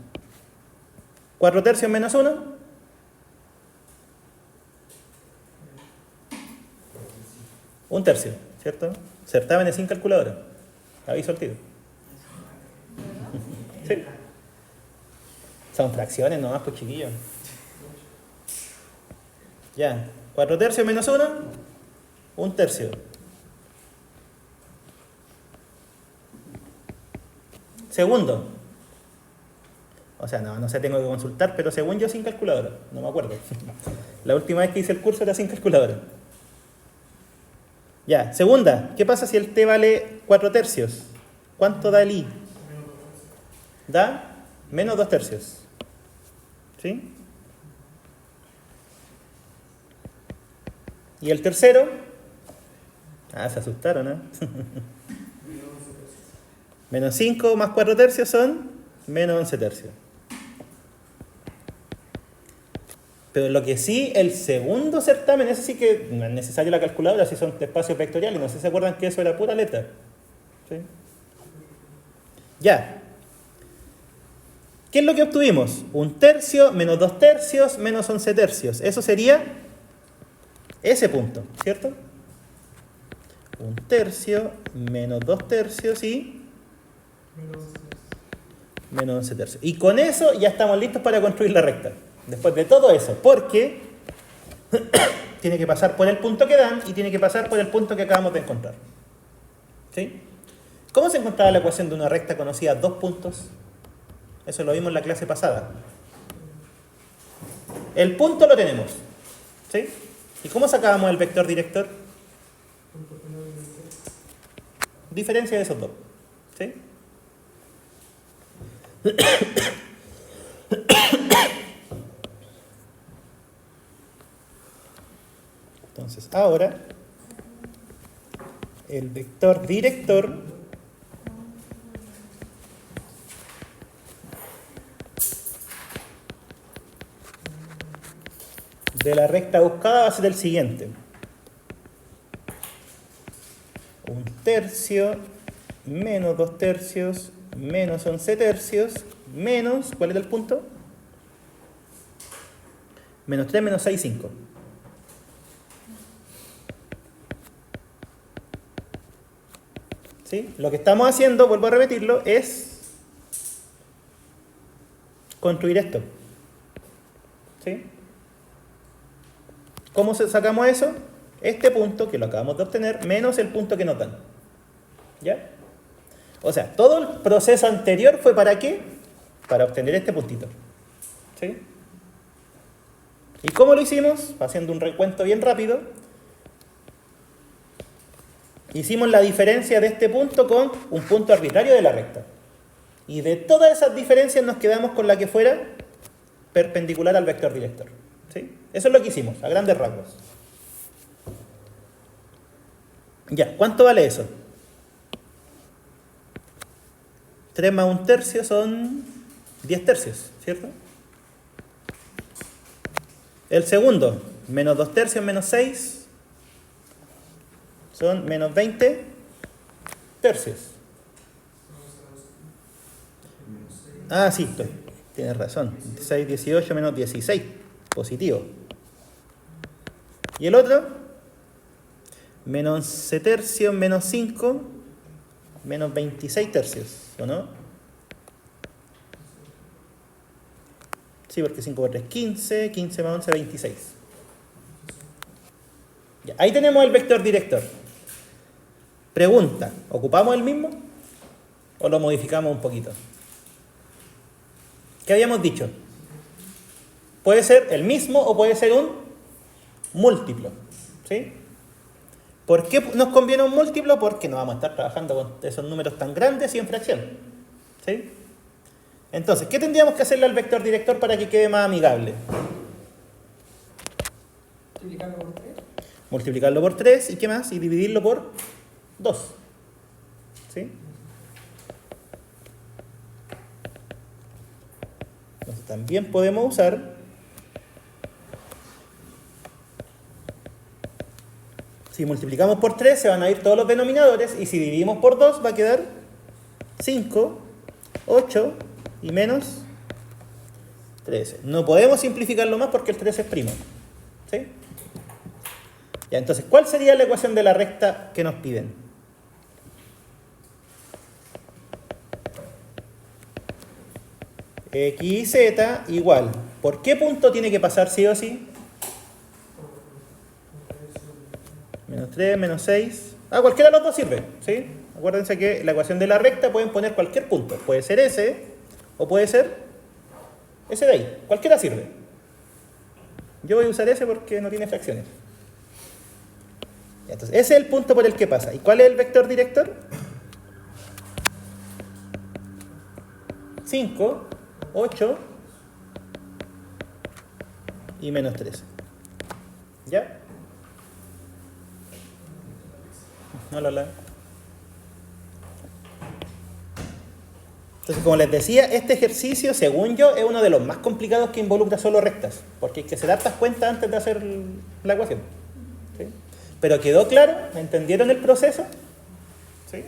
4 tercios menos 1. Un tercio, ¿cierto? Certámenes sin calculadora. Aviso al tiro. Sí. Son fracciones nomás, pues chiquillos. Ya. 4 tercios menos 1. Un tercio. Segundo. O sea, no sé, tengo que consultar, pero según yo sin calculadora. No me acuerdo. La última vez que hice el curso era sin calculadora. Ya. Segunda. ¿Qué pasa si el t vale 4 tercios? ¿Cuánto da el i? Da menos 2 tercios. ¿Sí? Y el tercero. Se asustaron, ¿eh? Menos 5 más 4 tercios son menos 11 tercios. Pero lo que sí, el segundo certamen, ese sí que no es necesario la calculadora, si son espacios vectoriales. No sé si se acuerdan que eso era pura letra. ¿Sí? Ya. ¿Qué es lo que obtuvimos? Un tercio menos 2 tercios menos 11 tercios. Eso sería ese punto, ¿cierto? Un tercio menos 2 tercios y menos 11 tercios. Y con eso ya estamos listos para construir la recta. Después de todo eso, porque tiene que pasar por el punto que dan y tiene que pasar por el punto que acabamos de encontrar. ¿Sí? ¿Cómo se encontraba la ecuación de una recta conocida 2 puntos? Eso lo vimos en la clase pasada. El punto lo tenemos. ¿Sí? ¿Y cómo sacábamos el vector director? Diferencia de esos dos. ¿Sí? Entonces, ahora, el vector director de la recta buscada va a ser el siguiente. Un tercio menos 2 tercios menos 11 tercios menos, ¿cuál era el punto? Menos 3 menos 6, 5. ¿Sí? Lo que estamos haciendo, vuelvo a repetirlo, es construir esto. ¿Sí? ¿Cómo sacamos eso? Este punto que lo acabamos de obtener menos el punto que nos dan. ¿Ya? O sea, todo el proceso anterior fue ¿para qué? Para obtener este puntito. ¿Sí? ¿Y cómo lo hicimos? Haciendo un recuento bien rápido. Hicimos la diferencia de este punto con un punto arbitrario de la recta. Y de todas esas diferencias nos quedamos con la que fuera perpendicular al vector director. ¿Sí? Eso es lo que hicimos, a grandes rasgos. Ya, ¿cuánto vale eso? 3 más 1 tercio son 10 tercios, ¿cierto? El segundo, menos 2 tercios menos 6, son menos 20 tercios. Sí, tienes razón. 6, 18 menos 16, positivo. ¿Y el otro? Menos 11 tercios menos 5, menos 26 tercios, ¿o no? Sí, porque 5 por 3, 15, 15 más 11, 26. Ya, ahí tenemos el vector director. Pregunta, ¿ocupamos el mismo o lo modificamos un poquito? ¿Qué habíamos dicho? Puede ser el mismo o puede ser un múltiplo. ¿Sí? ¿Por qué nos conviene un múltiplo? Porque no vamos a estar trabajando con esos números tan grandes y en fracción. ¿Sí? Entonces, ¿qué tendríamos que hacerle al vector director para que quede más amigable? Multiplicarlo por 3. Multiplicarlo por 3 y ¿qué más? Y dividirlo por 2. ¿Sí? Entonces, también podemos usar Si multiplicamos por 3 se van a ir todos los denominadores y si dividimos por 2 va a quedar 5, 8 y menos 13. No podemos simplificarlo más porque el 13 es primo. ¿Sí? Ya, entonces, ¿cuál sería la ecuación de la recta que nos piden? X y Z igual. ¿Por qué punto tiene que pasar sí o sí? Menos 3, menos 6. Cualquiera de los dos sirve, ¿sí? Acuérdense que la ecuación de la recta pueden poner cualquier punto. Puede ser ese o puede ser ese de ahí. Cualquiera sirve. Yo voy a usar ese porque no tiene fracciones. Entonces, ese es el punto por el que pasa. ¿Y cuál es el vector director? 5, 8 y menos 13. ¿Ya? No lo hablan. Entonces, como les decía, este ejercicio, según yo, es uno de los más complicados que involucra solo rectas, porque hay que hacer hartas cuentas antes de hacer la ecuación. ¿Sí? Pero quedó claro, ¿entendieron el proceso? ¿Sí?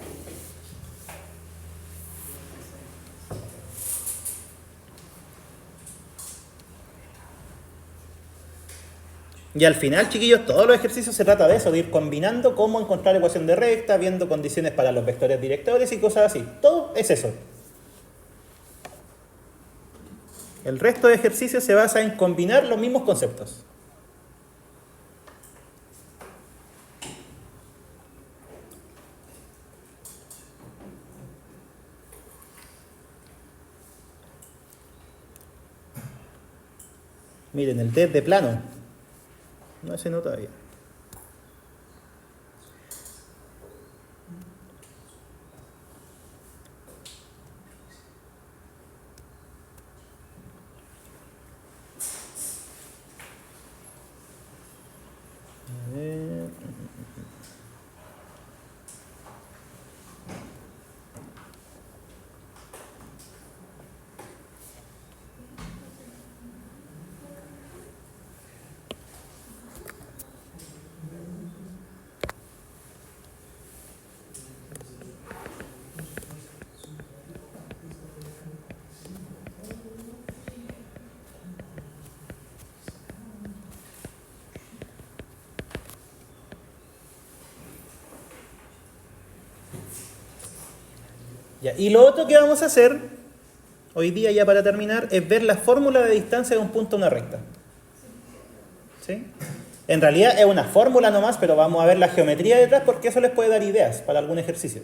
Y al final, chiquillos, todos los ejercicios se trata de eso, de ir combinando cómo encontrar ecuación de recta, viendo condiciones para los vectores directores y cosas así. Todo es eso. El resto de ejercicios se basa en combinar los mismos conceptos. Miren, el test de plano. No se nota todavía. A ver. Ya, y lo otro que vamos a hacer, hoy día ya para terminar, es ver la fórmula de distancia de un punto a una recta. ¿Sí? En realidad es una fórmula nomás, pero vamos a ver la geometría detrás porque eso les puede dar ideas para algún ejercicio.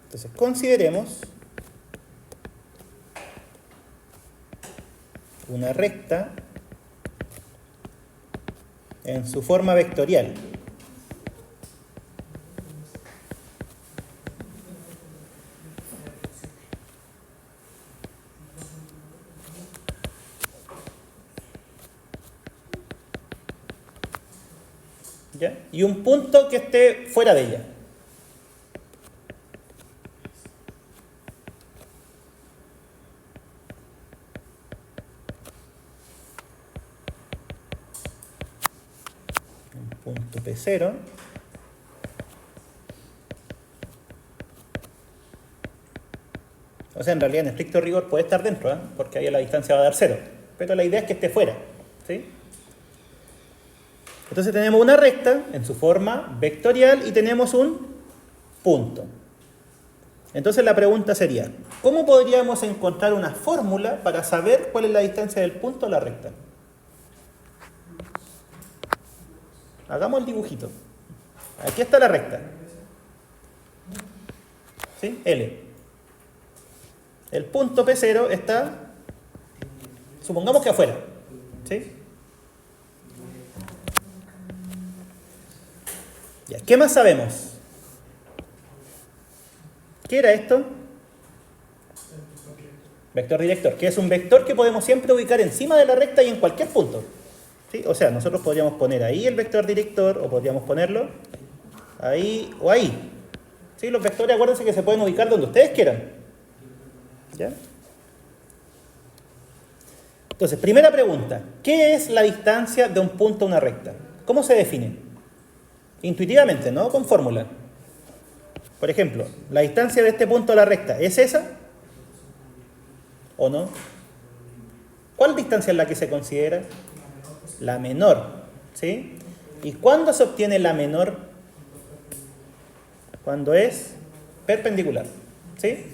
Entonces, consideremos una recta en su forma vectorial. ¿Ya? Y un punto que esté fuera de ella. Un punto P0. O sea, en realidad en estricto rigor puede estar dentro, porque ahí la distancia va a dar 0. Pero la idea es que esté fuera. ¿Sí? Entonces tenemos una recta en su forma vectorial y tenemos un punto. Entonces la pregunta sería, ¿cómo podríamos encontrar una fórmula para saber cuál es la distancia del punto a la recta? Hagamos el dibujito. Aquí está la recta. ¿Sí? L. El punto P0 está, supongamos que afuera. ¿Sí? Ya, ¿qué más sabemos? ¿Qué era esto? Vector director, que es un vector que podemos siempre ubicar encima de la recta y en cualquier punto. ¿Sí? O sea, nosotros podríamos poner ahí el vector director o podríamos ponerlo ahí o ahí. ¿Sí? Los vectores, acuérdense que se pueden ubicar donde ustedes quieran. ¿Ya? Entonces, primera pregunta. ¿Qué es la distancia de un punto a una recta? ¿Cómo se define? Intuitivamente, ¿no? Con fórmula. Por ejemplo, la distancia de este punto a la recta, ¿es esa? ¿O no? ¿Cuál distancia es la que se considera? La menor, ¿sí? ¿Y cuándo se obtiene la menor? Cuando es perpendicular, ¿sí?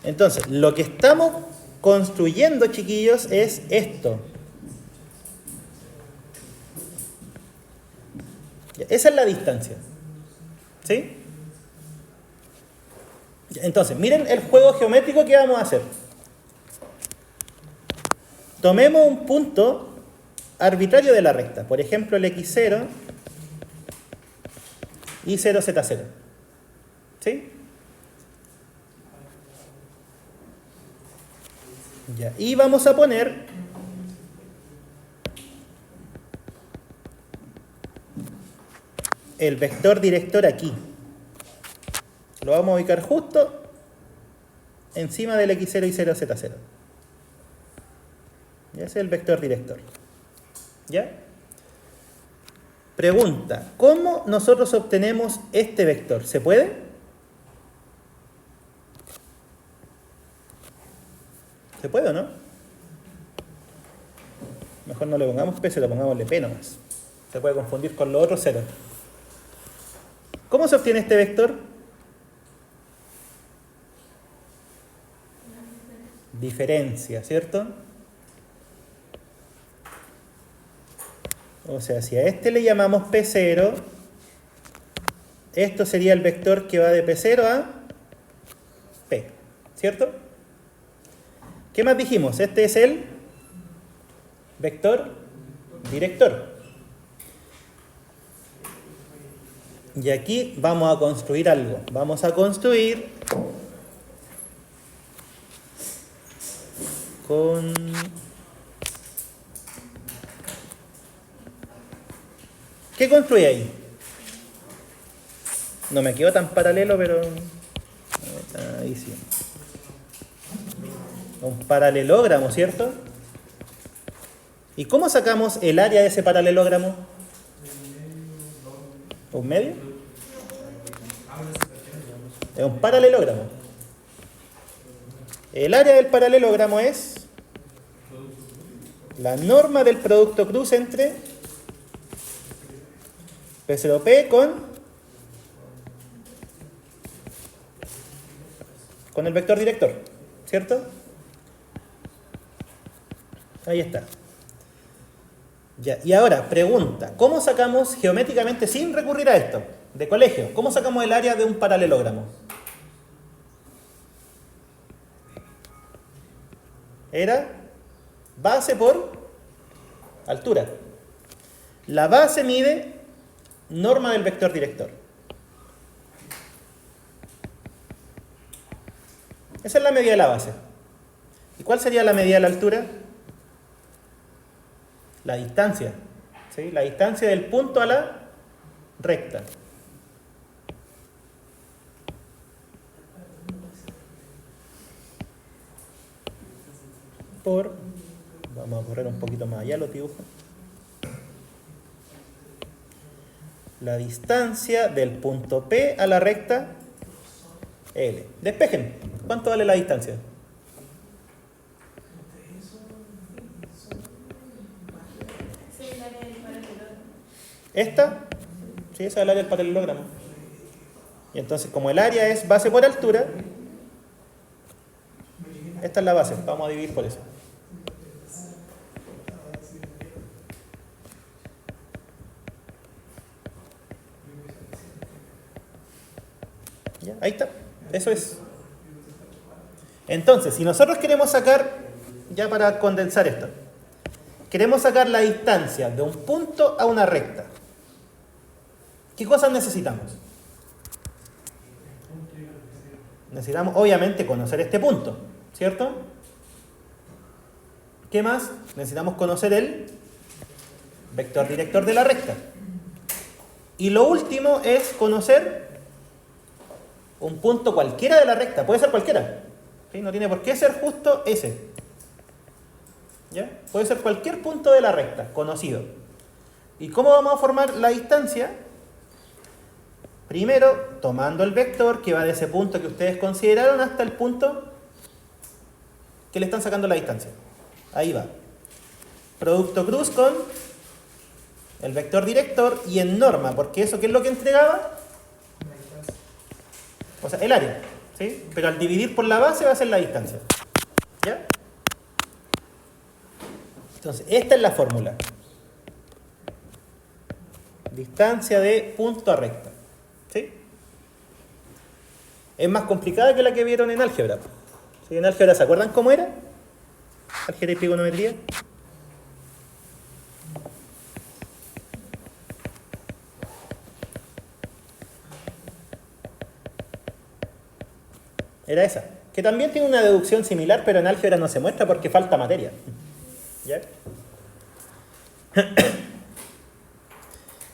Entonces, lo que estamos construyendo, chiquillos, es esto. Esa es la distancia, ¿sí? Entonces, miren el juego geométrico que vamos a hacer. Tomemos un punto arbitrario de la recta, por ejemplo el x0 y 0z0, ¿sí? Ya. Y vamos a poner el vector director aquí. Lo vamos a ubicar justo encima del x0 y 0z0. Y ese es el vector director. ¿Ya? Pregunta, ¿cómo nosotros obtenemos este vector? ¿Se puede? ¿Se puede o no? Mejor no le pongamos P, se lo pongámosle P nomás. Se puede confundir con los otros ceros. ¿Cómo se obtiene este vector? Diferencia, ¿cierto? O sea, si a este le llamamos P0, esto sería el vector que va de P0 a P, ¿cierto? ¿Qué más dijimos? Este es el vector director. Y aquí vamos a construir algo. Vamos a construir con... ¿Qué construye ahí? No me quedó tan paralelo, pero... Ahí sí. Un paralelogramo, ¿cierto? ¿Y cómo sacamos el área de ese paralelogramo? ¿Un medio? Es un paralelogramo. El área del paralelogramo es la norma del producto cruz entre P0P con el vector director, ¿cierto? Ahí está. Ya, y ahora, pregunta, ¿cómo sacamos geométricamente, sin recurrir a esto, de colegio, cómo sacamos el área de un paralelogramo? Era base por altura. La base mide norma del vector director. Esa es la medida de la base. ¿Y cuál sería la medida de la altura? La distancia, ¿sí? La distancia del punto a la recta. Vamos a correr un poquito más allá los dibujos. La distancia del punto P a la recta L. Despejen. ¿Cuánto vale la distancia? ¿Esta? Sí, esa es el área del paralelogramo. Y entonces, como el área es base por altura, esta es la base. Vamos a dividir por eso. ¿Ya? Ahí está. Eso es. Entonces, si nosotros queremos sacar, ya para condensar esto, queremos sacar la distancia de un punto a una recta, ¿qué cosas necesitamos? Necesitamos, obviamente, conocer este punto, ¿cierto? ¿Qué más? Necesitamos conocer el vector director de la recta. Y lo último es conocer un punto cualquiera de la recta. Puede ser cualquiera, ¿sí? No tiene por qué ser justo ese. ¿Ya? Puede ser cualquier punto de la recta, conocido. ¿Y cómo vamos a formar la distancia? Primero, tomando el vector que va de ese punto que ustedes consideraron hasta el punto que le están sacando la distancia. Ahí va. Producto cruz con el vector director y en norma, porque eso, ¿qué es lo que entregaba? O sea, el área, ¿sí? Pero al dividir por la base va a ser la distancia. ¿Ya? Entonces, esta es la fórmula. Distancia de punto a recta. ¿Sí? Es más complicada que la que vieron en álgebra. ¿Sí? En álgebra, ¿se acuerdan cómo era? Álgebra y trigonometría. Era esa. Que también tiene una deducción similar, pero en álgebra no se muestra porque falta materia. ¿Ya?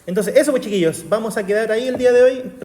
Entonces, eso pues chiquillos, vamos a quedar ahí el día de hoy.